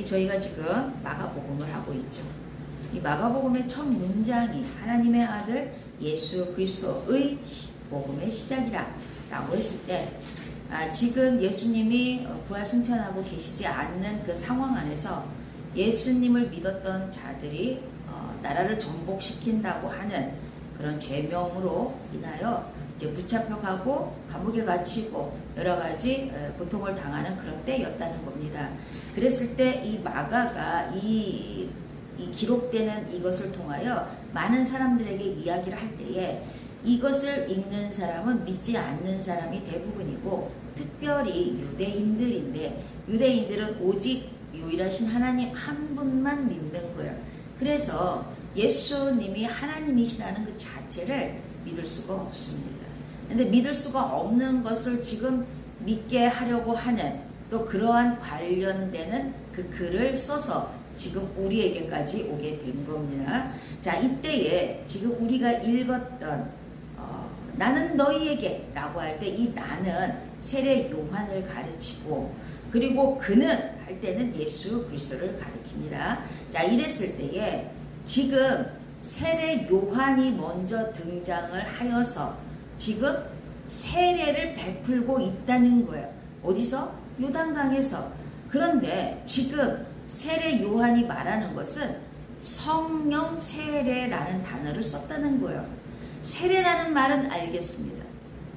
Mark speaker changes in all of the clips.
Speaker 1: 저희가 지금 마가복음을 하고 있죠. 이 마가복음의 첫 문장이 하나님의 아들 예수 그리스도의 복음의 시작이라 라고 했을 때 지금 예수님이 부활 승천하고 계시지 않는 그 상황 안에서 예수님을 믿었던 자들이 나라를 정복시킨다고 하는 그런 죄명으로 인하여 이제 붙잡혀가고 감옥에 갇히고 여러 가지 고통을 당하는 그런 때였다는 겁니다. 그랬을 때 이 마가가 이 기록되는 이것을 통하여 많은 사람들에게 이야기를 할 때에 이것을 읽는 사람은 믿지 않는 사람이 대부분이고 특별히 유대인들인데 유대인들은 오직 유일하신 하나님 한 분만 믿는 거예요. 그래서 예수님이 하나님이시라는 그 자체를 믿을 수가 없습니다. 근데 믿을 수가 없는 것을 지금 믿게 하려고 하는 또 그러한 관련되는 그 글을 써서 지금 우리에게까지 오게 된 겁니다. 자, 이때에 지금 우리가 읽었던 나는 너희에게 라고 할 때 이 나는 세례 요한을 가르치고 그리고 그는 할 때는 예수 그리스도를 가리킵니다. 자, 이랬을 때에 지금 세례 요한이 먼저 등장을 하여서 지금 세례를 베풀고 있다는 거예요. 어디서? 요단강에서. 그런데 지금 세례 요한이 말하는 것은 성령 세례라는 단어를 썼다는 거예요. 세례라는 말은 알겠습니다.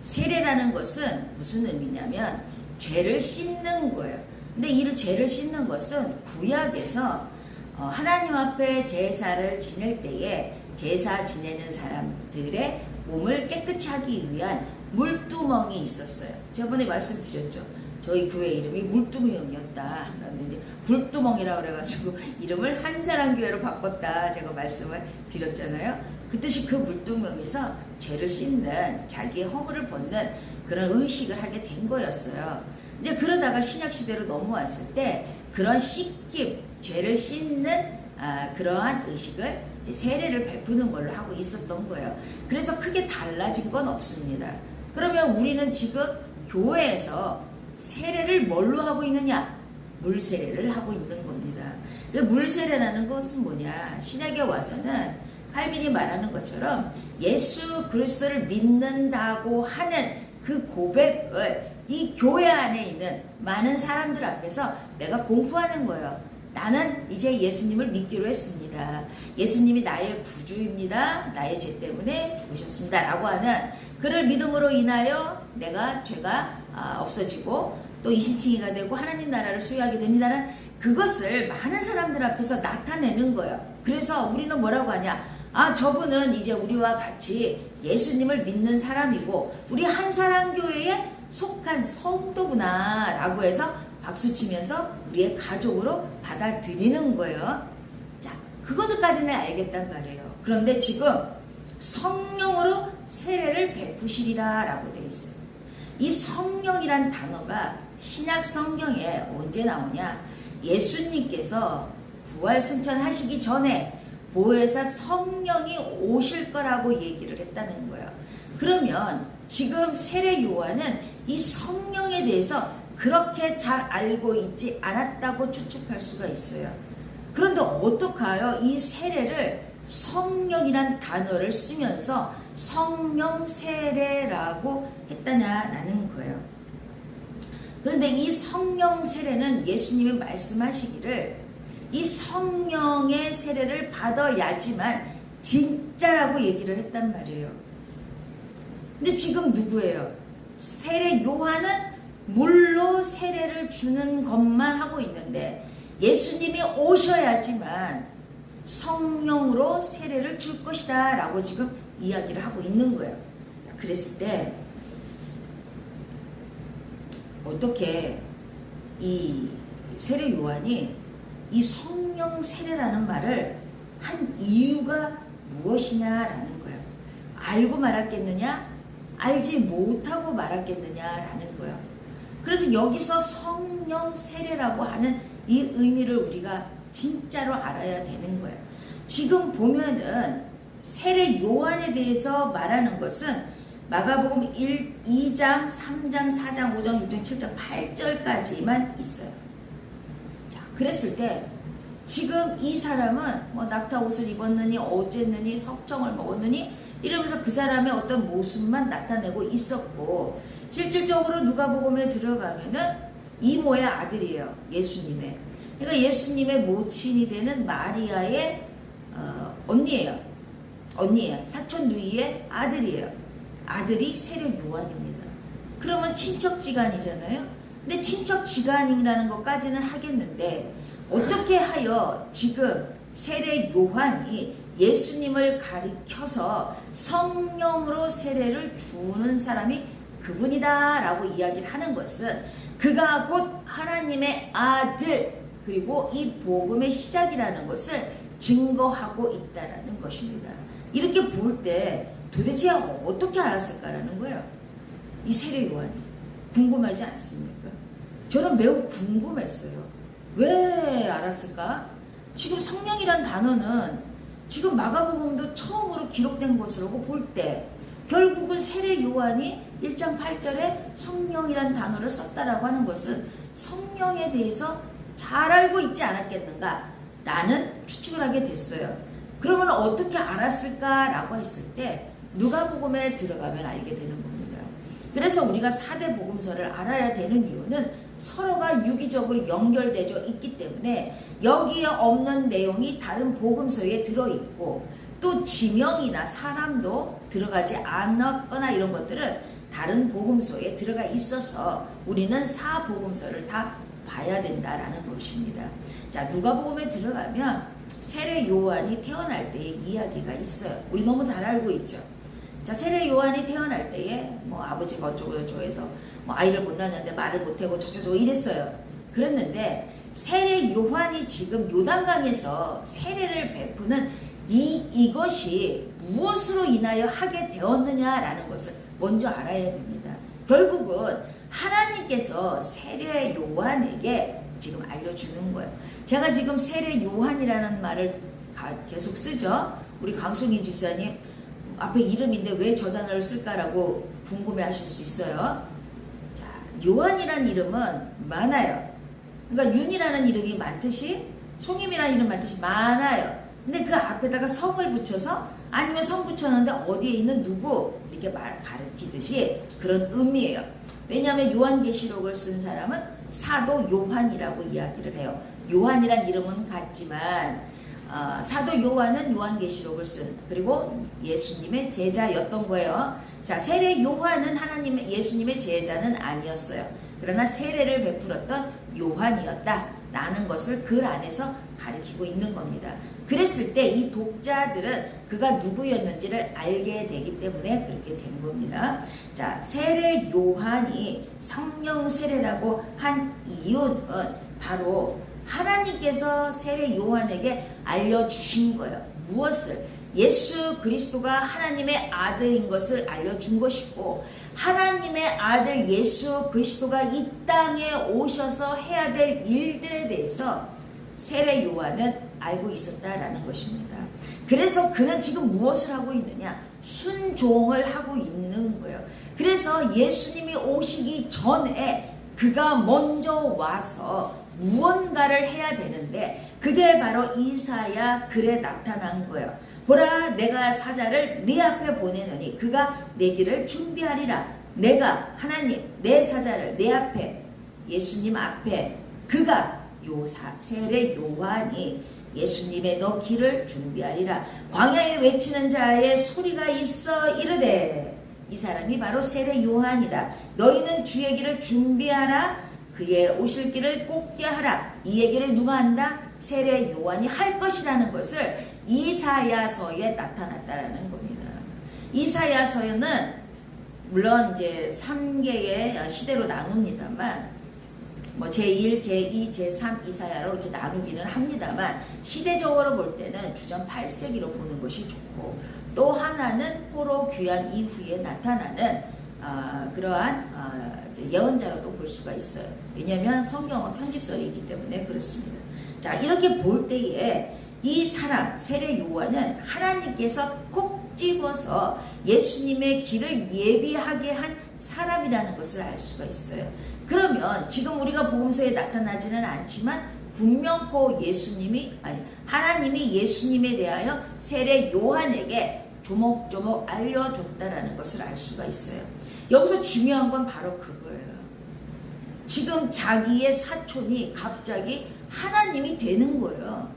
Speaker 1: 세례라는 것은 무슨 의미냐면 죄를 씻는 거예요. 근데 이 죄를 씻는 것은 구약에서 하나님 앞에 제사를 지낼 때에 제사 지내는 사람들의 몸을 깨끗이 하기 위한 물두멍이 있었어요. 저번에 말씀드렸죠. 저희 교회 이름이 물두멍이었다. 그런데 불두멍이라고 그래가지고 이름을 한사랑교회로 바꿨다. 제가 말씀을 드렸잖아요. 그 뜻이 그 물두멍에서 죄를 씻는 자기의 허물을 벗는 그런 의식을 하게 된 거였어요. 이제 그러다가 신약시대로 넘어왔을 때 그런 씻김, 죄를 씻는 그러한 의식을 이제 세례를 베푸는 걸로 하고 있었던 거예요. 그래서 크게 달라진 건 없습니다. 그러면 우리는 지금 교회에서 세례를 뭘로 하고 있느냐? 물세례를 하고 있는 겁니다. 물세례라는 것은 뭐냐? 신약에 와서는 칼빈이 말하는 것처럼 예수 그리스도를 믿는다고 하는 그 고백을 이 교회 안에 있는 많은 사람들 앞에서 내가 공포하는 거예요. 나는 이제 예수님을 믿기로 했습니다. 예수님이 나의 구주입니다. 나의 죄 때문에 죽으셨습니다. 라고 하는 그를 믿음으로 인하여 내가 죄가 없어지고 또 이신칭의가 되고 하나님 나라를 소유하게 됩니다는 그것을 많은 사람들 앞에서 나타내는 거예요. 그래서 우리는 뭐라고 하냐? 저분은 이제 우리와 같이 예수님을 믿는 사람이고 우리 한사랑교회에 속한 성도구나 라고 해서 박수치면서 우리의 가족으로 받아들이는 거예요. 자, 그것까지는 알겠단 말이에요. 그런데 지금 성령으로 세례를 베푸시리라 라고 되어 있어요. 이 성령이란 단어가 신약 성경에 언제 나오냐? 예수님께서 부활 승천하시기 전에 보혜사 성령이 오실 거라고 얘기를 했다는 거예요. 그러면 지금 세례 요한은 이 성령에 대해서 그렇게 잘 알고 있지 않았다고 추측할 수가 있어요. 그런데 어떡하여 이 세례를 성령이란 단어를 쓰면서 성령 세례라고 했다냐라는 거예요. 그런데 이 성령 세례는 예수님이 말씀하시기를 이 성령의 세례를 받아야지만 진짜라고 얘기를 했단 말이에요. 근데 지금 누구예요? 세례 요한은 물로 세례를 주는 것만 하고 있는데 예수님이 오셔야지만 성령으로 세례를 줄 것이다 라고 지금 이야기를 하고 있는 거예요. 그랬을 때 어떻게 이 세례 요한이 이 성령 세례라는 말을 한 이유가 무엇이냐라는 거예요. 알고 말았겠느냐? 알지 못하고 말았겠느냐라는 거예요. 그래서 여기서 성령 세례라고 하는 이 의미를 우리가 진짜로 알아야 되는 거예요. 지금 보면은 세례 요한에 대해서 말하는 것은 마가복음 2장, 3장, 4장, 5장, 6장, 7장, 8절까지만 있어요. 자, 그랬을 때 지금 이 사람은 뭐 낙타 옷을 입었느니 어쨌느니 석정을 먹었느니 이러면서 그 사람의 어떤 모습만 나타내고 있었고, 실질적으로 누가복음에 들어가면은 이모의 아들이에요. 예수님의. 그러니까 예수님의 모친이 되는 마리아의 언니예요. 사촌 누이의 아들이에요. 아들이 세례 요한입니다. 그러면 친척지간이잖아요. 근데 친척지간이라는 것까지는 하겠는데, 어떻게 하여 지금 세례 요한이 예수님을 가리켜서 성령으로 세례를 주는 사람이 그분이다 라고 이야기를 하는 것은, 그가 곧 하나님의 아들, 그리고 이 복음의 시작이라는 것을 증거하고 있다라는 것입니다. 이렇게 볼 때 도대체 어떻게 알았을까라는 거예요. 이 세례 요한이. 궁금하지 않습니까? 저는 매우 궁금했어요. 왜 알았을까? 지금 성령이란 단어는 지금 마가복음도 처음으로 기록된 것으로 볼 때 결국은 세례 요한이 1장 8절에 성령이란 단어를 썼다라고 하는 것은 성령에 대해서 잘 알고 있지 않았겠는가 라는 추측을 하게 됐어요. 그러면 어떻게 알았을까라고 했을 때 누가복음에 들어가면 알게 되는 겁니다. 그래서 우리가 4대 복음서를 알아야 되는 이유는 서로가 유기적으로 연결되어 있기 때문에 여기에 없는 내용이 다른 복음서에 들어있고, 또 지명이나 사람도 들어가지 않았거나 이런 것들은 다른 복음서에 들어가 있어서 우리는 4복음서를 다 봐야 된다라는 것입니다. 자, 누가복음에 들어가면 세례 요한이 태어날 때의 이야기가 있어요. 우리 너무 잘 알고 있죠. 자, 세례 요한이 태어날 때에 뭐 아버지가 어쩌고 저쩌고 해서 뭐 아이를 못 낳았는데 말을 못하고 저쩌고 이랬어요. 그랬는데 세례 요한이 지금 요단강에서 세례를 베푸는 이것이 무엇으로 인하여 하게 되었느냐라는 것을 먼저 알아야 됩니다. 결국은 하나님께서 세례 요한에게 지금 알려주는 거예요. 제가 지금 세례 요한이라는 말을 계속 쓰죠. 우리 강승희 집사님 앞에 이름인데 왜 저 단어를 쓸까라고 궁금해 하실 수 있어요. 자, 요한이라는 이름은 많아요. 그러니까 윤이라는 이름이 많듯이 송임이라는 이름 많듯이 많아요. 근데 그 앞에다가 성을 붙여서 아니면 성 붙였는데 어디에 있는 누구 이렇게 가르치듯이 그런 의미예요. 왜냐하면 요한계시록을 쓴 사람은 사도 요한이라고 이야기를 해요. 요한이란 이름은 같지만 사도 요한은 요한계시록을 쓴, 그리고 예수님의 제자였던 거예요. 자, 세례 요한은 예수님의 제자는 아니었어요. 그러나 세례를 베풀었던 요한이었다라는 것을 글 안에서 가리키고 있는 겁니다. 그랬을 때 이 독자들은 그가 누구였는지를 알게 되기 때문에 그렇게 된 겁니다. 자, 세례 요한이 성령 세례라고 한 이유는 바로 하나님께서 세례 요한에게 알려주신 거예요. 무엇을? 예수 그리스도가 하나님의 아들인 것을 알려준 것이고, 하나님의 아들 예수 그리스도가 이 땅에 오셔서 해야 될 일들에 대해서 세례 요한은 알고 있었다라는 것입니다. 그래서 그는 지금 무엇을 하고 있느냐? 순종을 하고 있는 거예요. 그래서 예수님이 오시기 전에 그가 먼저 와서 무언가를 해야 되는데, 그게 바로 이사야 글에 나타난 거예요. 보라, 내가 사자를 네 앞에 보내노니 그가 내 길을 준비하리라. 내가 하나님 내 사자를 내 앞에, 예수님 앞에, 그가 세례 요한이 예수님의 너 길을 준비하리라. 광야에 외치는 자의 소리가 있어 이르되, 이 사람이 바로 세례 요한이다. 너희는 주의 길을 준비하라. 그의 오실 길을 곱게 하라. 이 얘기를 누가 한다? 세례 요한이 할 것이라는 것을 이사야서에 나타났다라는 겁니다. 이사야서는 물론 이제 3개의 시대로 나눕니다만, 뭐 제1, 제2, 제3 이사야로 이렇게 나누기는 합니다만, 시대적으로 볼 때는 주전 8세기로 보는 것이 좋고, 또 하나는 포로 귀환 이후에 나타나는 그러한 예언자로도 볼 수가 있어요. 왜냐하면 성경은 편집설이 있기 때문에 그렇습니다. 자, 이렇게 볼 때에 이 사람 세례 요한은 하나님께서 콕 집어서 예수님의 길을 예비하게 한 사람이라는 것을 알 수가 있어요. 그러면 지금 우리가 복음서에 나타나지는 않지만 분명코 하나님이 예수님에 대하여 세례 요한에게 조목조목 알려줬다라는 것을 알 수가 있어요. 여기서 중요한 건 바로 그거예요. 지금 자기의 사촌이 갑자기 하나님이 되는 거예요.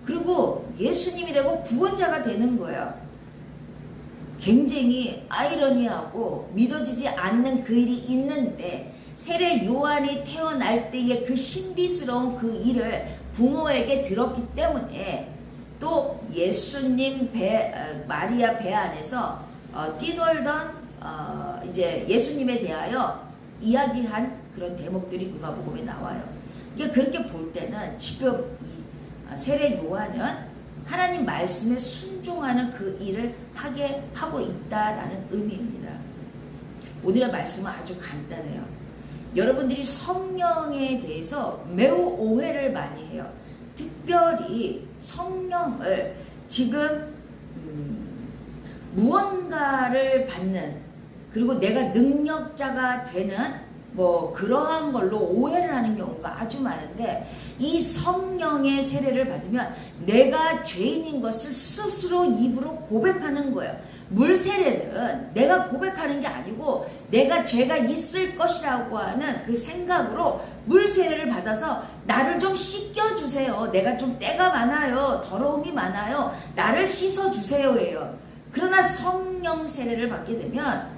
Speaker 1: 그리고 예수님이 되고 구원자가 되는 거예요. 굉장히 아이러니하고 믿어지지 않는 그 일이 있는데, 세례 요한이 태어날 때의 그 신비스러운 그 일을 부모에게 들었기 때문에, 또 예수님 마리아 배 안에서 뛰놀던 이제 예수님에 대하여 이야기한 그런 대목들이 누가복음에 나와요. 이게 그렇게 볼 때는 지금 이 세례 요한은 하나님 말씀에 순종하는 그 일을 하고 있다라는 의미입니다. 오늘의 말씀은 아주 간단해요. 여러분들이 성령에 대해서 매우 오해를 많이 해요. 특별히 성령을 지금 무언가를 받는, 그리고 내가 능력자가 되는 그러한 걸로 오해를 하는 경우가 아주 많은데, 이 성령의 세례를 받으면 내가 죄인인 것을 스스로 입으로 고백하는 거예요. 물 세례는 내가 고백하는 게 아니고 내가 죄가 있을 것이라고 하는 그 생각으로 물 세례를 받아서 나를 좀 씻겨주세요. 내가 좀 때가 많아요. 더러움이 많아요. 나를 씻어주세요예요. 그러나 성령 세례를 받게 되면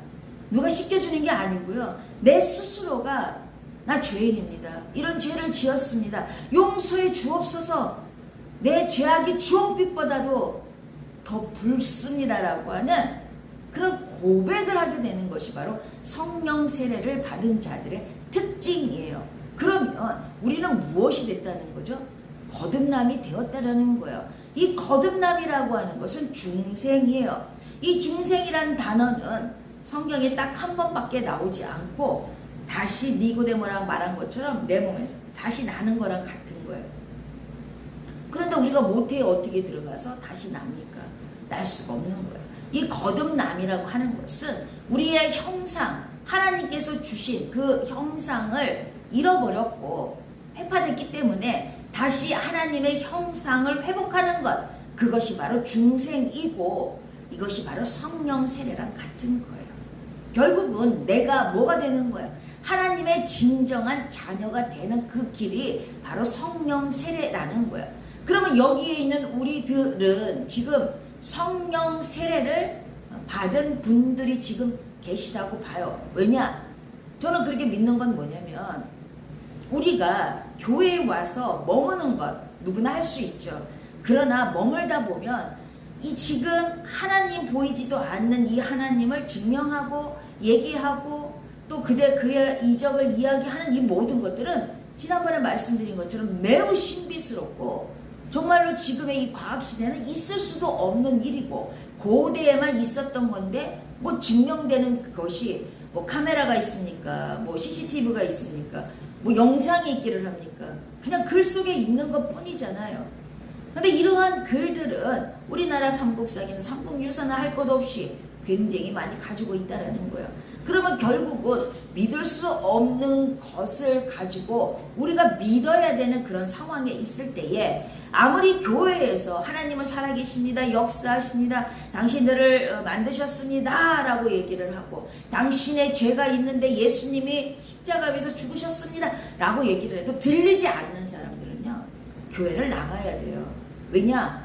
Speaker 1: 누가 씻겨주는 게 아니고요. 내 스스로가 나 죄인입니다. 이런 죄를 지었습니다. 용서해 주옵소서. 내 죄악이 주홍빛보다도 더 붉습니다라고 하는 그런 고백을 하게 되는 것이 바로 성령 세례를 받은 자들의 특징이에요. 그러면 우리는 무엇이 됐다는 거죠? 거듭남이 되었다라는 거예요. 이 거듭남이라고 하는 것은 중생이에요. 이 중생이라는 단어는 성경에 딱 한 번밖에 나오지 않고, 다시 니고데모랑 말한 것처럼 내 몸에서 다시 나는 거랑 같은 거예요. 그런데 우리가 모태에 어떻게 들어가서 다시 납니까? 날 수가 없는 거예요. 이 거듭남이라고 하는 것은 우리의 형상, 하나님께서 주신 그 형상을 잃어버렸고 회파됐기 때문에 다시 하나님의 형상을 회복하는 것, 그것이 바로 중생이고 이것이 바로 성령 세례랑 같은 거예요. 결국은 내가 뭐가 되는 거야? 하나님의 진정한 자녀가 되는 그 길이 바로 성령 세례라는 거야. 그러면 여기에 있는 우리들은 지금 성령 세례를 받은 분들이 지금 계시다고 봐요. 왜냐? 저는 그렇게 믿는 건 뭐냐면, 우리가 교회에 와서 머무는 것 누구나 할 수 있죠. 그러나 머물다 보면 이 지금 하나님 보이지도 않는 이 하나님을 증명하고 얘기하고 또 그의 이적을 이야기하는 이 모든 것들은 지난번에 말씀드린 것처럼 매우 신비스럽고, 정말로 지금의 이 과학시대는 있을 수도 없는 일이고, 고대에만 있었던 건데 증명되는 것이 카메라가 있습니까? CCTV가 있습니까? 영상이 있기를 합니까? 그냥 글 속에 있는 것 뿐이잖아요. 근데 이러한 글들은 우리나라 삼국사기는 삼국유사나 할 것 없이 굉장히 많이 가지고 있다는 거예요. 그러면 결국은 믿을 수 없는 것을 가지고 우리가 믿어야 되는 그런 상황에 있을 때에, 아무리 교회에서 하나님은 살아계십니다, 역사하십니다, 당신들을 만드셨습니다 라고 얘기를 하고, 당신의 죄가 있는데 예수님이 십자가 위에서 죽으셨습니다 라고 얘기를 해도 들리지 않는 사람들은요, 교회를 나가야 돼요. 왜냐?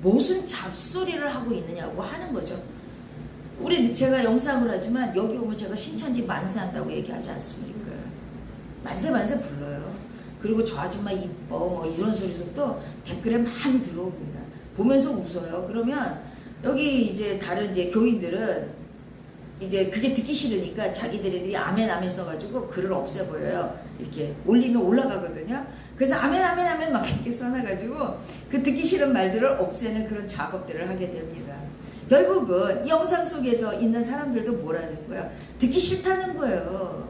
Speaker 1: 무슨 잡소리를 하고 있느냐고 하는 거죠. 제가 영상을 하지만 여기 오면 제가 신천지 만세한다고 얘기하지 않습니까? 만세 불러요. 그리고 저 아줌마 이뻐 이런 소리서 또 댓글에 많이 들어옵니다. 보면서 웃어요. 그러면 여기 이제 다른 이제 교인들은 이제 그게 듣기 싫으니까 자기들이 아멘 써가지고 글을 없애버려요. 이렇게 올리면 올라가거든요. 그래서 아멘 막 이렇게 써놔가지고 그 듣기 싫은 말들을 없애는 그런 작업들을 하게 됩니다. 결국은 이 영상 속에서 있는 사람들도 뭐라는 거예요? 듣기 싫다는 거예요.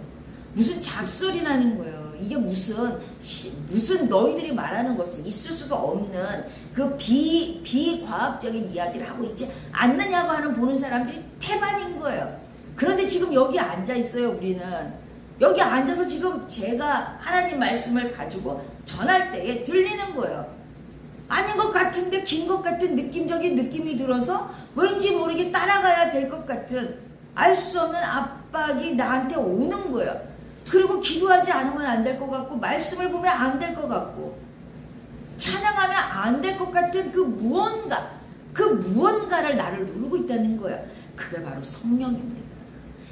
Speaker 1: 무슨 잡소리 나는 거예요. 이게 무슨 너희들이 말하는 것은 있을 수도 없는 그 비과학적인 이야기를 하고 있지 않느냐고 하는 보는 사람들이 태반인 거예요. 그런데 지금 여기 앉아 있어요. 우리는 여기 앉아서 지금 제가 하나님 말씀을 가지고 전할 때에 들리는 거예요. 아닌 것 같은데 긴 것 같은 느낌적인 느낌이 들어서 왠지 모르게 따라가야 될 것 같은 알 수 없는 압박이 나한테 오는 거예요. 그리고 기도하지 않으면 안 될 것 같고 말씀을 보면 안 될 것 같고 찬양하면 안 될 것 같은 그 무언가를 나를 누르고 있다는 거예요. 그게 바로 성령입니다.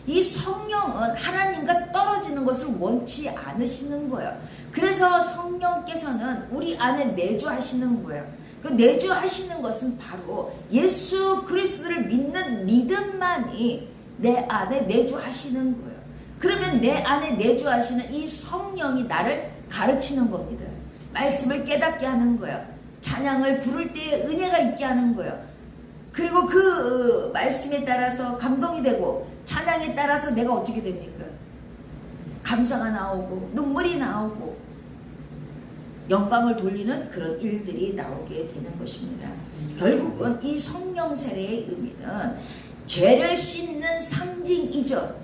Speaker 1: 이 성령은 하나님과 떨어지는 것을 원치 않으시는 거예요. 그래서 성령께서는 우리 안에 내주하시는 거예요. 그 내주하시는 것은 바로 예수 그리스도를 믿는 믿음만이 내 안에 내주하시는 거예요. 그러면 내 안에 내주하시는 이 성령이 나를 가르치는 겁니다. 말씀을 깨닫게 하는 거예요. 찬양을 부를 때에 은혜가 있게 하는 거예요. 그리고 그 말씀에 따라서 감동이 되고 찬양에 따라서 내가 어떻게 됩니까? 감사가 나오고 눈물이 나오고 영광을 돌리는 그런 일들이 나오게 되는 것입니다. 결국은 이 성령 세례의 의미는 죄를 씻는 상징이죠.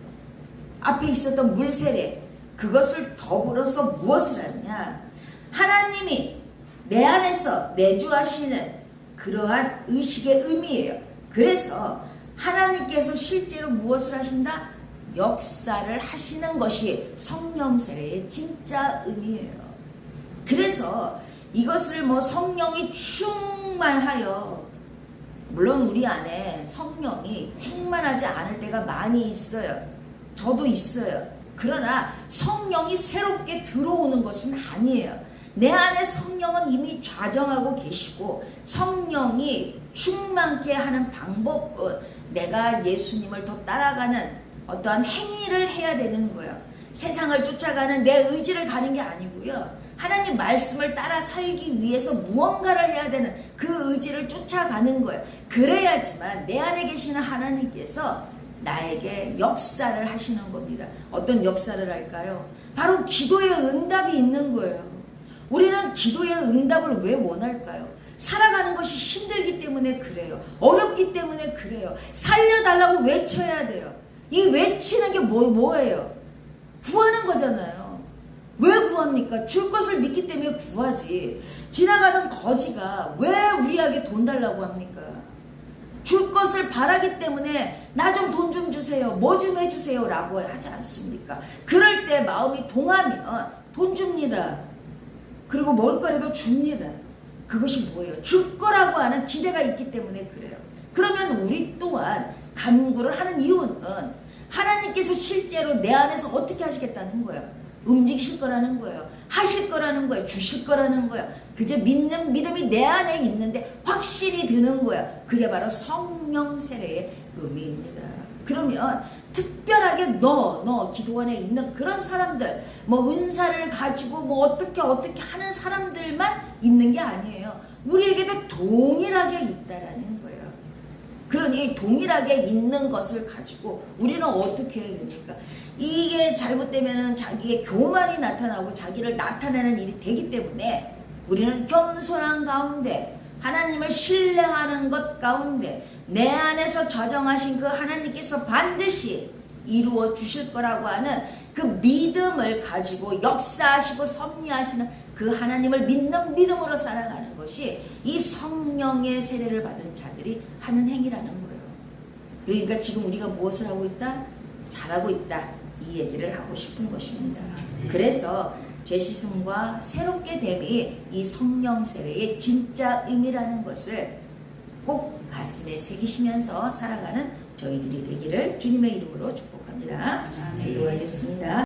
Speaker 1: 앞에 있었던 물 세례, 그것을 더불어서 무엇을 하느냐? 하나님이 내 안에서 내주하시는 그러한 의식의 의미예요. 그래서 하나님께서 실제로 무엇을 하신다? 역사를 하시는 것이 성령 세례의 진짜 의미예요. 그래서 이것을 성령이 충만하여, 물론 우리 안에 성령이 충만하지 않을 때가 많이 있어요. 저도 있어요. 그러나 성령이 새롭게 들어오는 것은 아니에요. 내 안에 성령은 이미 좌정하고 계시고 성령이 충만케 하는 방법은 내가 예수님을 더 따라가는 어떠한 행위를 해야 되는 거예요. 세상을 쫓아가는 내 의지를 가는 게 아니고요. 하나님 말씀을 따라 살기 위해서 무언가를 해야 되는 그 의지를 쫓아가는 거예요. 그래야지만 내 안에 계시는 하나님께서 나에게 역사를 하시는 겁니다. 어떤 역사를 할까요? 바로 기도의 응답이 있는 거예요. 우리는 기도의 응답을 왜 원할까요? 살아가는 것이 힘들기 때문에 그래요. 어렵기 때문에 그래요. 살려달라고 외쳐야 돼요. 이 외치는 게 뭐예요? 구하는 거잖아요. 왜 구합니까? 줄 것을 믿기 때문에 구하지. 지나가는 거지가 왜 우리에게 돈 달라고 합니까? 줄 것을 바라기 때문에 나 좀 돈 좀 주세요. 뭐 좀 해주세요. 라고 하지 않습니까? 그럴 때 마음이 동하면 돈 줍니다. 그리고 먹을 거라도 줍니다. 그것이 뭐예요? 줄 거라고 하는 기대가 있기 때문에 그래요. 그러면 우리 또한 간구를 하는 이유는 하나님께서 실제로 내 안에서 어떻게 하시겠다는 거예요. 움직이실 거라는 거예요. 하실 거라는 거예요. 주실 거라는 거예요. 그게 믿는 믿음이 내 안에 있는데 확신이 드는 거예요. 그게 바로 성령 세례의 의미입니다. 그러면 특별하게 너 기도원에 있는 그런 사람들, 은사를 가지고 어떻게 하는 사람들만 있는 게 아니에요. 우리에게도 동일하게 있다라는 거예요. 그러니 동일하게 있는 것을 가지고 우리는 어떻게 해야 됩니까? 이게 잘못되면 자기의 교만이 나타나고 자기를 나타내는 일이 되기 때문에 우리는 겸손한 가운데 하나님을 신뢰하는 것 가운데 내 안에서 저정하신 그 하나님께서 반드시 이루어 주실 거라고 하는 그 믿음을 가지고 역사하시고 섭리하시는 그 하나님을 믿는 믿음으로 살아가는 것이 이 성령의 세례를 받은 자들이 하는 행위라는 거예요. 그러니까 지금 우리가 무엇을 하고 있다? 잘하고 있다. 이 얘기를 하고 싶은 것입니다. 그래서 죄 씻음과 새롭게 됨이 이 성령 세례의 진짜 의미라는 것을 꼭 가슴에 새기시면서 살아가는 저희들이 되기를 주님의 이름으로 축복합니다. 기도하겠습니다.